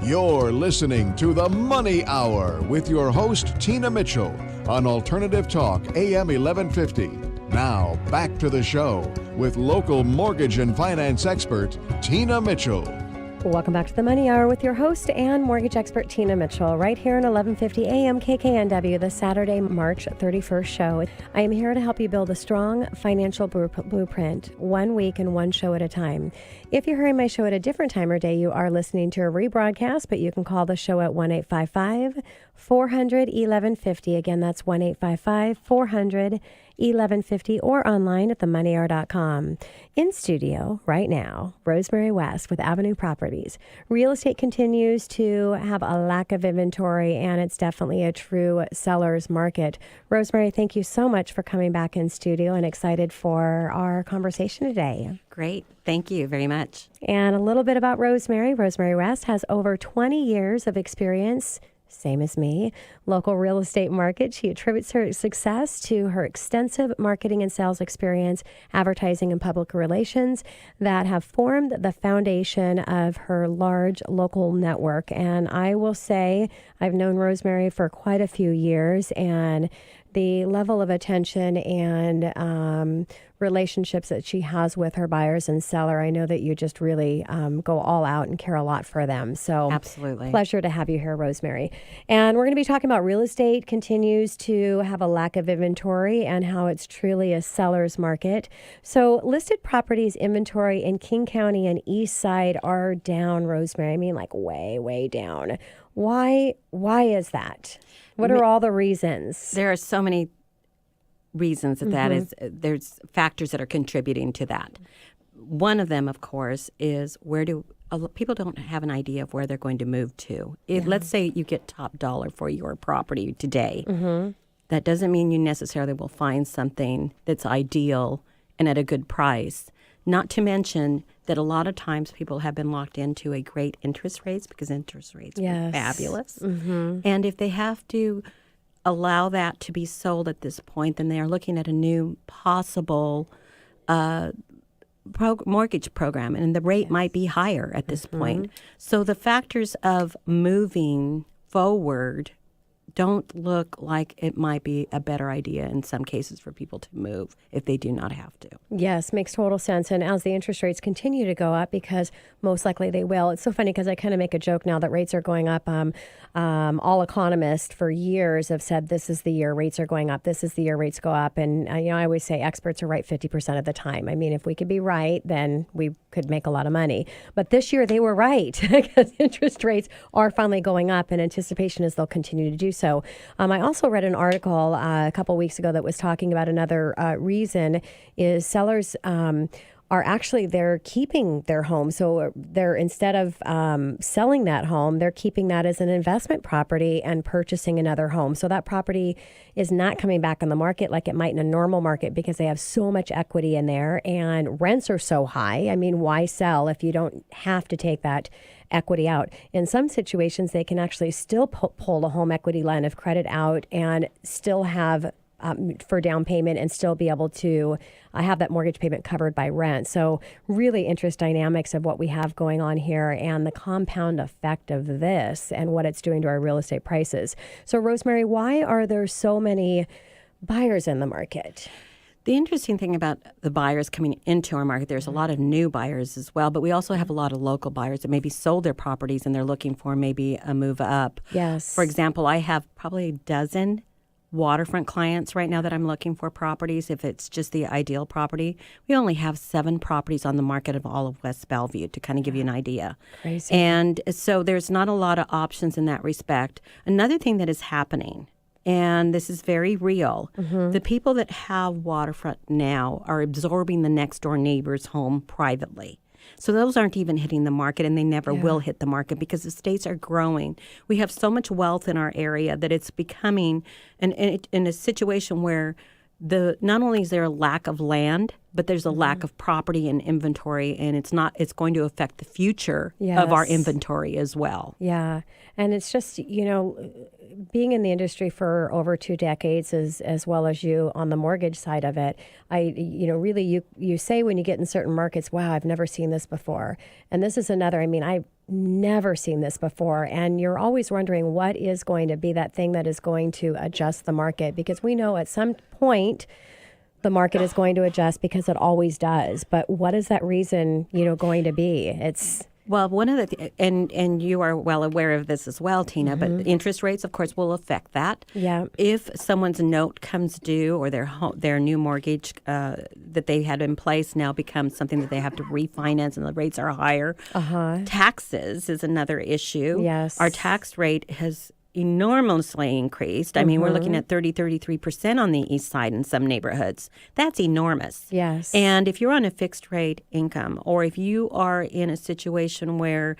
You're listening to The Money Hour with your host, Tina Mitchell, on Alternative Talk, AM 1150. Now, back to the show with local mortgage and finance expert, Tina Mitchell. Welcome back to The Money Hour with your host and mortgage expert, Tina Mitchell, right here on 1150 AM KKNW, the Saturday, March 31st show. I am here to help you build a strong financial blueprint, 1 week and one show at a time. If you're hearing my show at a different time or day, you are listening to a rebroadcast, but you can call the show at 1-855-400-1150. Again, that's 1-855-400-1150 or online at themoneyhour.com. In studio right now, Rosemary West with Avenue Properties. Real estate continues to have a lack of inventory, and it's definitely a true seller's market. Rosemary, thank you so much for coming back in studio, and excited for our conversation today. Great. Thank you very much. And a little bit about Rosemary. Rosemary West has over 20 years of experience, same as me, local real estate market. She attributes her success to her extensive marketing and sales experience, advertising and public relations that have formed the foundation of her large local network. And I will say I've known Rosemary for quite a few years, and the level of attention and relationships that she has with her buyers and seller, I know that you just really go all out and care a lot for them. So absolutely. Pleasure to have you here, Rosemary. And we're going to be talking about real estate continues to have a lack of inventory and how it's truly a seller's market. So listed properties inventory in King County and East Side are down, Rosemary. I mean, like way, way down. Why is that? What are all the reasons? There are so many reasons that is. There's factors that are contributing to that. One of them, of course, is people don't have an idea of where they're going to move to. Let's say you get top dollar for your property today. That doesn't mean you necessarily will find something that's ideal and at a good price. Not to mention that a lot of times people have been locked into a great interest rates because interest rates are fabulous. And if they have to allow that to be sold at this point, then they are looking at a new possible mortgage program, and the rate might be higher at this point. So the factors of moving forward don't look like it might be a better idea in some cases for people to move if they do not have to. Yes, makes total sense. And as the interest rates continue to go up, because most likely they will, it's so funny because I kind of make a joke now that rates are going up. All economists for years have said this is the year rates are going up. This is the year rates go up. And I always say experts are right 50% of the time. I mean, if we could be right, then we could make a lot of money. But this year they were right because interest rates are finally going up, and anticipation is they'll continue to do so. I also read an article a couple weeks ago that was talking about another reason is sellers are actually, they're keeping their home. So they're, instead of selling that home, they're keeping that as an investment property and purchasing another home. So that property is not coming back on the market like it might in a normal market because they have so much equity in there and rents are so high. I mean, why sell if you don't have to take that equity out? In some situations, they can actually still pull a home equity line of credit out and still have for down payment and still be able to have that mortgage payment covered by rent. So really interesting dynamics of what we have going on here and the compound effect of this and what it's doing to our real estate prices. So Rosemary, why are there so many buyers in the market? The interesting thing about the buyers coming into our market, there's a lot of new buyers as well, but we also have a lot of local buyers that maybe sold their properties and they're looking for maybe a move up. Yes. For example, I have probably a dozen waterfront clients right now that I'm looking for properties. If it's just the ideal property, we only have 7 properties on the market of all of West Bellevue to kind of give you an idea. Crazy. And so there's not a lot of options in that respect. Another thing that is happening, and this is very real, the people that have waterfront now are absorbing the next door neighbor's home privately. So those aren't even hitting the market, and they never will hit the market because the states are growing. We have so much wealth in our area that it's becoming in a situation where not only is there a lack of land, but there's a lack of property and inventory, and it's going to affect the future of our inventory as well. Yeah. And it's just, being in the industry for over 2 decades as well as you on the mortgage side of it, really you say when you get in certain markets, wow, I've never seen this before. And this is another, I never seen this before. And you're always wondering what is going to be that thing that is going to adjust the market, because we know at some point the market is going to adjust because it always does. But what is that reason, going to be? Well, one of the and you are well aware of this as well, Tina. But interest rates, of course, will affect that. Yeah. If someone's note comes due, or their new mortgage that they had in place now becomes something that they have to refinance, and the rates are higher. Taxes is another issue. Yes. Our tax rate has enormously increased. I mean, we're looking at 33% on the east side in some neighborhoods. That's enormous. Yes. And if you're on a fixed rate income, or if you are in a situation where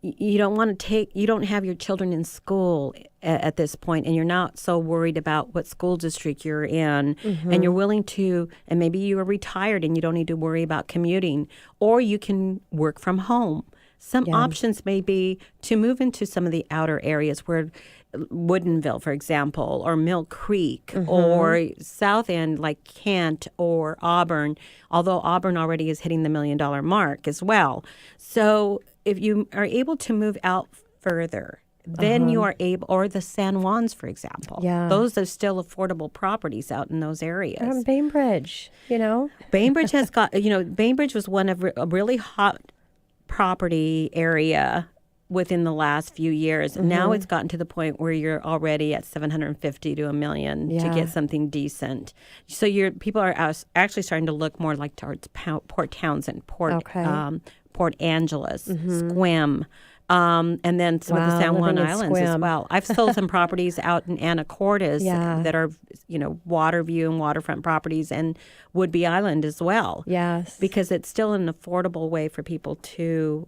you don't have your children in school at this point, and you're not so worried about what school district you're in, and you're willing to, and maybe you are retired and you don't need to worry about commuting, or you can work from home. Some options may be to move into some of the outer areas where Woodinville, for example, or Mill Creek, or South End like Kent or Auburn, although Auburn already is hitting the $1 million mark as well. So if you are able to move out further, then you are able, or the San Juans, for example. Yeah. Those are still affordable properties out in those areas. Bainbridge, Bainbridge has got, Bainbridge was one of a really hot property area within the last few years. Now it's gotten to the point where you're already at $750,000 to $1 million to get something decent. So people are actually starting to look more like towards Port Townsend, Port Angeles, Sequim, and then some of the San Juan Islands as well. I've sold some properties out in Anacortes that are, water view and waterfront properties, and Woodby Island as well. Yes. Because it's still an affordable way for people to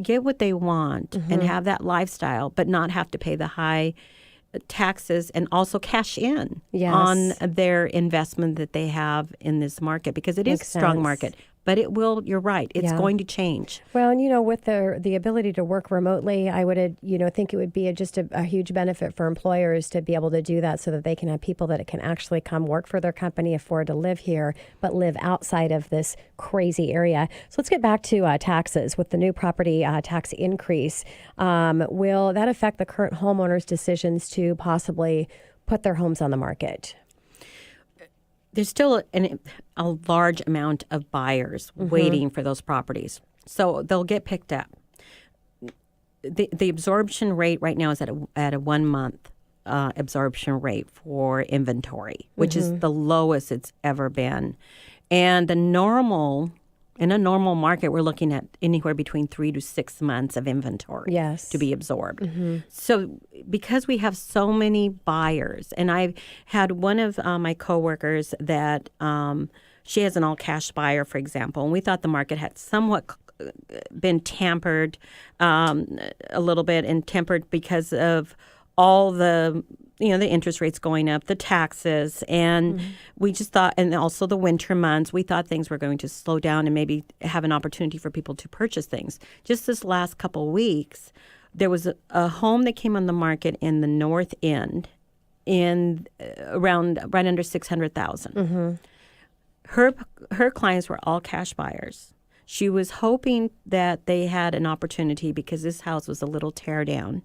get what they want and have that lifestyle, but not have to pay the high taxes, and also cash in on their investment that they have in this market, because it is a strong market. But it will, you're right, it's going to change. Well, and with the ability to work remotely, I would think it would be just a huge benefit for employers to be able to do that, so that they can have people that can actually come work for their company, afford to live here, but live outside of this crazy area. So let's get back to taxes. With the new property tax increase, will that affect the current homeowners' decisions to possibly put their homes on the market? There's still a large amount of buyers waiting for those properties. So they'll get picked up. The absorption rate right now is at a 1 month absorption rate for inventory, which is the lowest it's ever been. And in a normal market, we're looking at anywhere between 3 to 6 months of inventory to be absorbed. So because we have so many buyers, and I've had one of my coworkers that she has an all-cash buyer, for example, and we thought the market had somewhat been tampered a little bit, and tempered because of all the the interest rates going up, the taxes, and we just thought, and also the winter months, we thought things were going to slow down and maybe have an opportunity for people to purchase things. Just this last couple of weeks, there was a home that came on the market in the North End in around right under $600,000. Her clients were all cash buyers. She was hoping that they had an opportunity, because this house was a little tear down.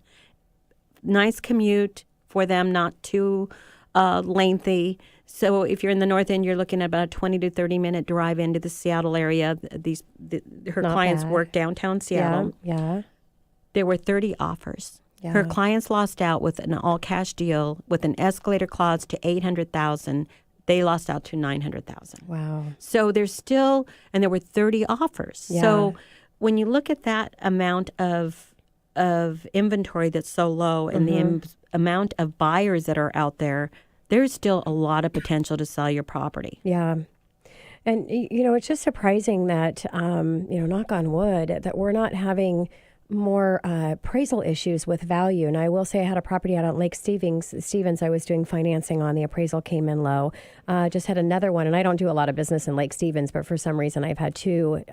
Nice commute for them, not too lengthy. So if you're in the North End, you're looking at about a 20 to 30 minute drive into the Seattle area. Her clients work downtown Seattle. Yeah. There were 30 offers. Yeah. Her clients lost out with an all-cash deal with an escalator clause to $800,000. They lost out to $900,000. Wow. So there's still, and there were 30 offers. Yeah. So when you look at that amount of inventory that's so low, and the amount of buyers that are out there, there's still a lot of potential to sell your property. Yeah. And, it's just surprising that, knock on wood, that we're not having more appraisal issues with value. And I will say I had a property out on Lake Stevens I was doing financing on. The appraisal came in low. Just had another one, and I don't do a lot of business in Lake Stevens, but for some reason I've had two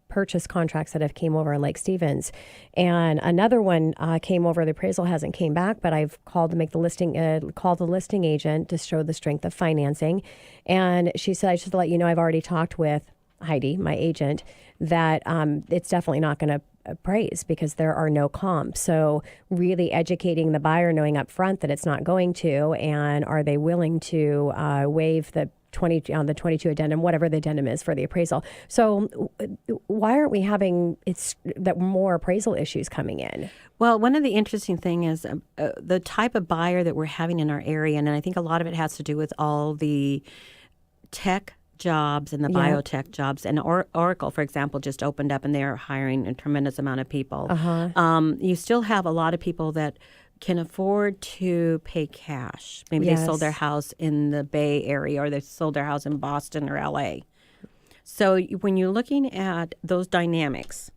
purchase contracts that have came over in Lake Stevens, and another one came over. The appraisal hasn't came back, but I've called to make the listing, called the listing agent to show the strength of financing, and she said, I should let you know, I've already talked with Heidi, my agent, that it's definitely not going to appraised because there are no comps. So really educating the buyer, knowing up front that it's not going to, and are they willing to waive the 22 addendum, whatever the addendum is for the appraisal. So why aren't we having that more appraisal issues coming in? Well, one of the interesting things is the type of buyer that we're having in our area, and I think a lot of it has to do with all the tech jobs and the biotech jobs. And Oracle, for example, just opened up and they're hiring a tremendous amount of people. You still have a lot of people that can afford to pay cash. Maybe they sold their house in the Bay Area, or they sold their house in Boston or LA. So when you're looking at those dynamics,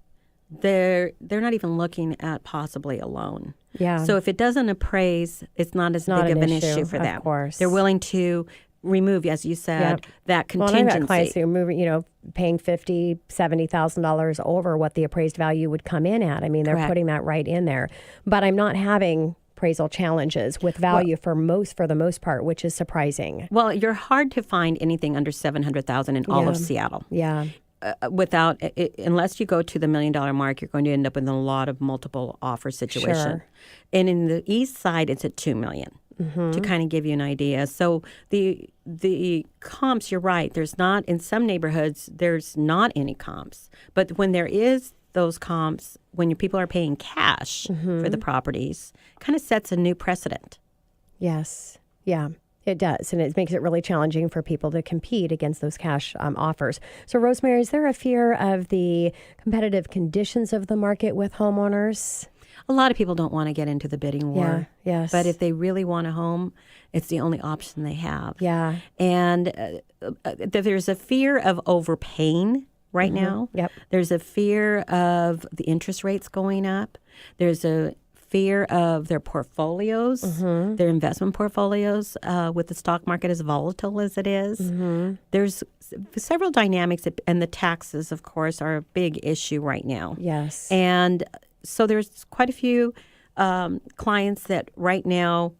they're not even looking at possibly a loan. Yeah. So if it doesn't appraise, it's not as big of an issue for them. Of course. They're willing to remove, as you said, that contingency. Well, I've got clients who are moving, paying $50,000, $70,000 over what the appraised value would come in at. I mean, they're putting that right in there. But I'm not having appraisal challenges with value for the most part, which is surprising. Well, you're hard to find anything under $700,000 in all of Seattle. Yeah. Unless you go to the $1 million mark, you're going to end up in a lot of multiple offer situation. Sure. And in the east side, it's at $2 million. To kind of give you an idea. So the comps, you're right. There's not, in some neighborhoods, there's not any comps. But when there is those comps, when people are paying cash for the properties, kind of sets a new precedent. Yes. Yeah. It does, and it makes it really challenging for people to compete against those cash offers. So, Rosemary, is there a fear of the competitive conditions of the market with homeowners? A lot of people don't want to get into the bidding war. Yeah, yes. But if they really want a home, it's the only option they have. Yeah. And there's a fear of overpaying right now. Yep. There's a fear of the interest rates going up. There's a fear of their portfolios, their investment portfolios, with the stock market as volatile as it is. There's several dynamics, and the taxes, of course, are a big issue right now. Yes. And so there's quite a few clients that right now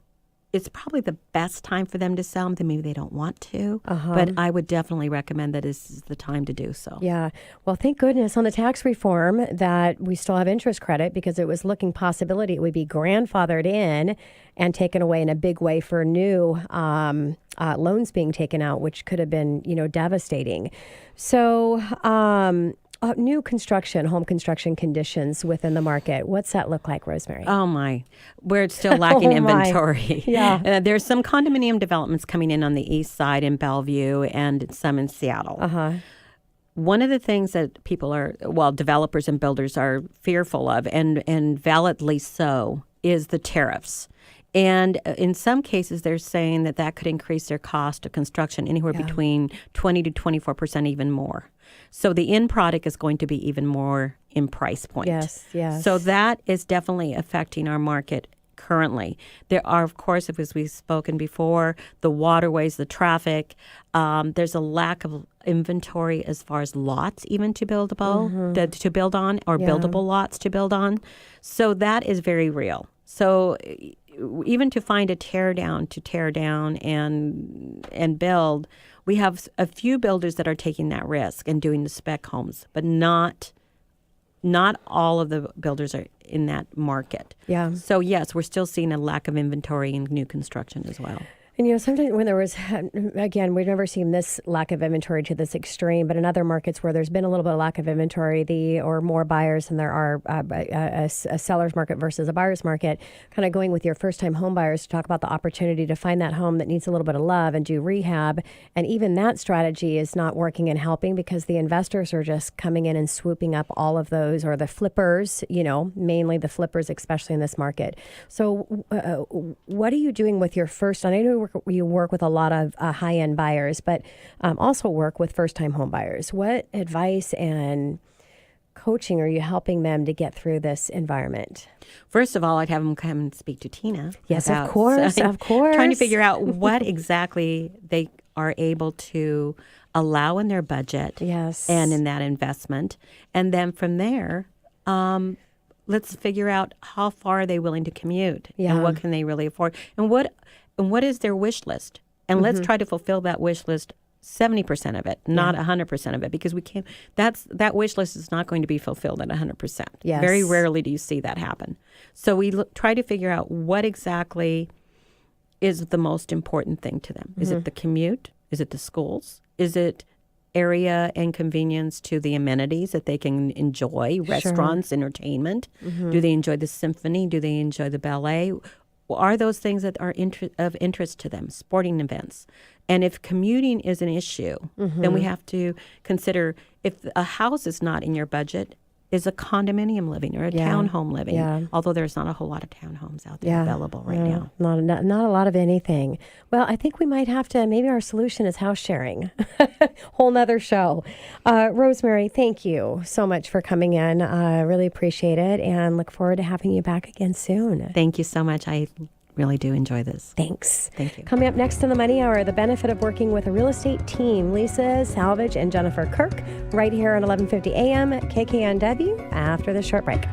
it's probably the best time for them to sell. Maybe they don't want to, but I would definitely recommend that this is the time to do so. Yeah. Well, thank goodness on the tax reform that we still have interest credit, because it was looking possibility it would be grandfathered in and taken away in a big way for new loans being taken out, which could have been, devastating. So, new construction, home construction conditions within the market. What's that look like, Rosemary? Oh, my. We're still lacking inventory. Yeah. There's some condominium developments coming in on the east side in Bellevue and some in Seattle. One of the things that developers and builders are fearful of, and validly so, is the tariffs. And in some cases, they're saying that could increase their cost of construction anywhere between 20 to 24%, even more. So the end product is going to be even more in price point. Yes, yes. So that is definitely affecting our market currently. There are, of course, as we've spoken before, the waterways, the traffic. There's a lack of inventory as far as lots even to build to build on, or buildable lots to build on. So that is very real. So even to find a tear down and build, we have a few builders that are taking that risk and doing the spec homes, but not all of the builders are in that market. Yeah. So yes, we're still seeing a lack of inventory in new construction as well. And, sometimes when there was, again, we've never seen this lack of inventory to this extreme, but in other markets where there's been a little bit of lack of inventory, or more buyers than there are a seller's market versus a buyer's market, kind of going with your first-time home buyers to talk about the opportunity to find that home that needs a little bit of love and do rehab. And even that strategy is not working and helping, because the investors are just coming in and swooping up all of those, or the flippers, mainly the flippers, especially in this market. So what are you doing with your first, and I know you work with a lot of high-end buyers, but also work with first-time home buyers. What advice and coaching are you helping them to get through this environment? First of all, I'd have them come and speak to Tina. Yes, of course. Trying to figure out what exactly they are able to allow in their budget, and in that investment. And then from there, let's figure out how far are they willing to commute, and what can they really afford, and what is their wish list, and let's try to fulfill that wish list 70% of it, not 100% of it, because we can't. That wish list is not going to be fulfilled at 100%. Yes. Very rarely do you see that happen. So we try to figure out what exactly is the most important thing to them. Is it the commute? Is it the schools? Is it area and convenience to the amenities that they can enjoy? Restaurants, entertainment. Do they enjoy the symphony? Do they enjoy the ballet? Are those things that are of interest to them? Sporting events. And if commuting is an issue, then we have to consider, if a house is not in your budget, is a condominium living or a townhome living. Yeah. Although there's not a whole lot of townhomes out there available right now. Not a lot of anything. Well, I think we might have to, maybe our solution is house sharing. Whole nother show. Rosemary, thank you so much for coming in. I really appreciate it and look forward to having you back again soon. Thank you so much. I really do enjoy this. Thanks. Thank you. Coming up next in the Money Hour, the benefit of working with a real estate team, Lisa Salvage and Jennifer Kirk, right here at 11:50 a.m. KKNW after this short break.